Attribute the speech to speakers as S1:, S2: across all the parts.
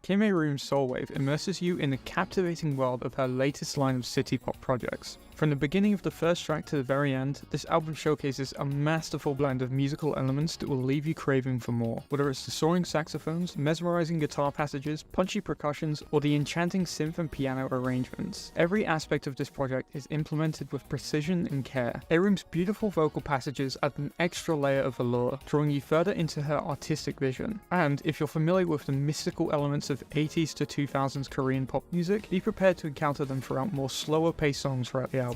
S1: Areum's SEOUL WAVE immerses you in the captivating world of her latest line of city pop projects. From the beginning of the first track to the very end, this album showcases a masterful blend of musical elements that will leave you craving for more. Whether it's the soaring saxophones, mesmerizing guitar passages, punchy percussions, or the enchanting synth and piano arrangements, every aspect of this project is implemented with precision and care. Areum's beautiful vocal passages add an extra layer of allure, drawing you further into her artistic vision. And if you're familiar with the mystical elements of 80s to 2000s Korean pop music, be prepared to encounter them throughout more slower paced songs throughout the album.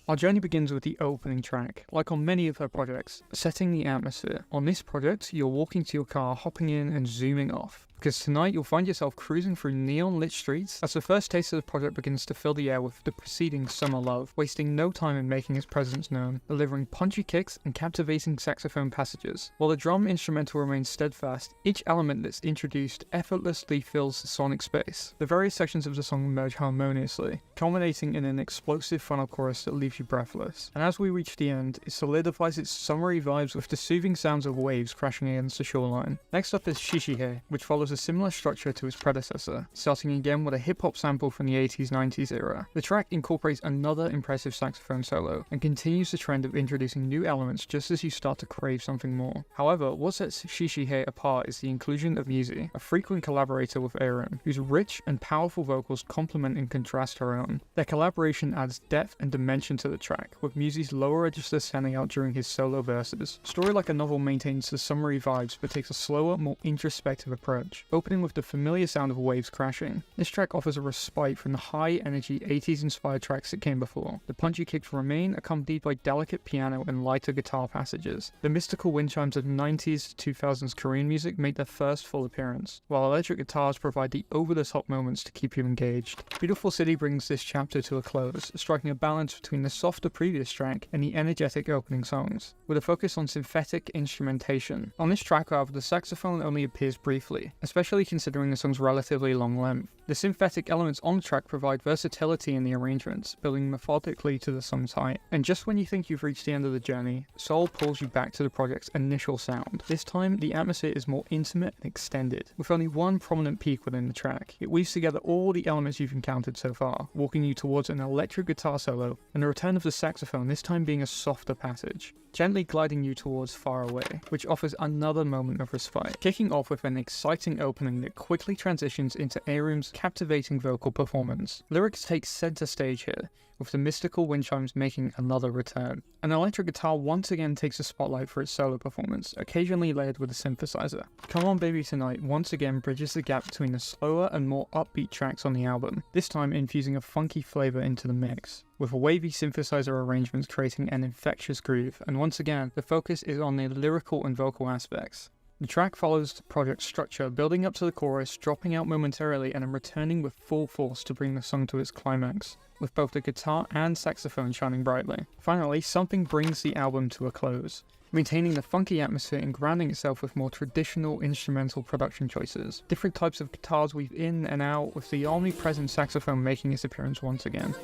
S1: Our journey begins with the opening track, like on many of her projects, setting the atmosphere. On this project, you're walking to your car, hopping in and zooming off. Because tonight you'll find yourself cruising through neon-lit streets as the first taste of the project begins to fill the air with the preceding Summer Love, wasting no time in making its presence known, delivering punchy kicks and captivating saxophone passages. While the drum instrumental remains steadfast, each element that's introduced effortlessly fills the sonic space. The various sections of the song merge harmoniously, culminating in an explosive final chorus that leaves you breathless. And as we reach the end, it solidifies its summery vibes with the soothing sounds of waves crashing against the shoreline. Next up is Sisihe, which follows a similar structure to its predecessor, starting again with a hip-hop sample from the 80s-90s era. The track incorporates another impressive saxophone solo, and continues the trend of introducing new elements just as you start to crave something more. However, what sets Sisihe apart is the inclusion of Musi, a frequent collaborator with Areum, whose rich and powerful vocals complement and contrast her own. Their collaboration adds depth and dimension to the track, with Musi's lower register standing out during his solo verses. Story Like a Novel maintains the summery vibes but takes a slower, more introspective approach, opening with the familiar sound of waves crashing. This track offers a respite from the high-energy 80s-inspired tracks that came before. The punchy kicks remain, accompanied by delicate piano and lighter guitar passages. The mystical wind chimes of 90s to 2000s Korean music make their first full appearance, while electric guitars provide the over-the-top moments to keep you engaged. Beautiful City brings this chapter to a close, striking a balance between the softer previous track and the energetic opening songs, with a focus on synthetic instrumentation. On this track, however, the saxophone only appears briefly, especially considering the song's relatively long length. The synthetic elements on the track provide versatility in the arrangements, building methodically to the song's height. And just when you think you've reached the end of the journey, SEOUL pulls you back to the project's initial sound. This time, the atmosphere is more intimate and extended, with only one prominent peak within the track. It weaves together all the elements you've encountered so far, walking you towards an electric guitar solo, and the return of the saxophone, this time being a softer passage, gently gliding you towards Far Away, which offers another moment of respite, kicking off with an exciting opening that quickly transitions into Areum's captivating vocal performance. Lyrics take center stage here, with the mystical wind chimes making another return. An electric guitar once again takes the spotlight for its solo performance, occasionally layered with a synthesizer. Come On Baby Tonight once again bridges the gap between the slower and more upbeat tracks on the album, this time infusing a funky flavor into the mix, with wavy synthesizer arrangements creating an infectious groove, and once again, the focus is on the lyrical and vocal aspects. The track follows the project's structure, building up to the chorus, dropping out momentarily, and then returning with full force to bring the song to its climax, with both the guitar and saxophone shining brightly. Finally, something brings the album to a close, maintaining the funky atmosphere and grounding itself with more traditional instrumental production choices. Different types of guitars weave in and out, with the omnipresent saxophone making its appearance once again.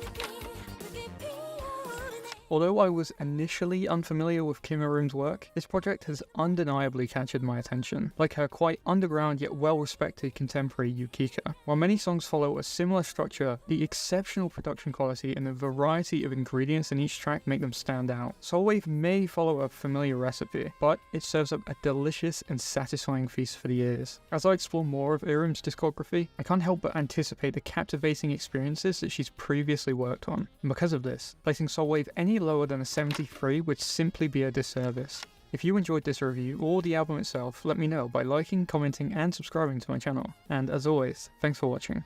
S1: Although I was initially unfamiliar with Areum's work, this project has undeniably captured my attention, like her quite underground yet well-respected contemporary Yukika. While many songs follow a similar structure, the exceptional production quality and the variety of ingredients in each track make them stand out. SEOUL WAVE may follow a familiar recipe, but it serves up a delicious and satisfying feast for the ears. As I explore more of Areum's discography, I can't help but anticipate the captivating experiences that she's previously worked on, and because of this, placing SEOUL WAVE any lower than a 73 would simply be a disservice. If you enjoyed this review or the album itself, let me know by liking, commenting and subscribing to my channel. And as always, thanks for watching.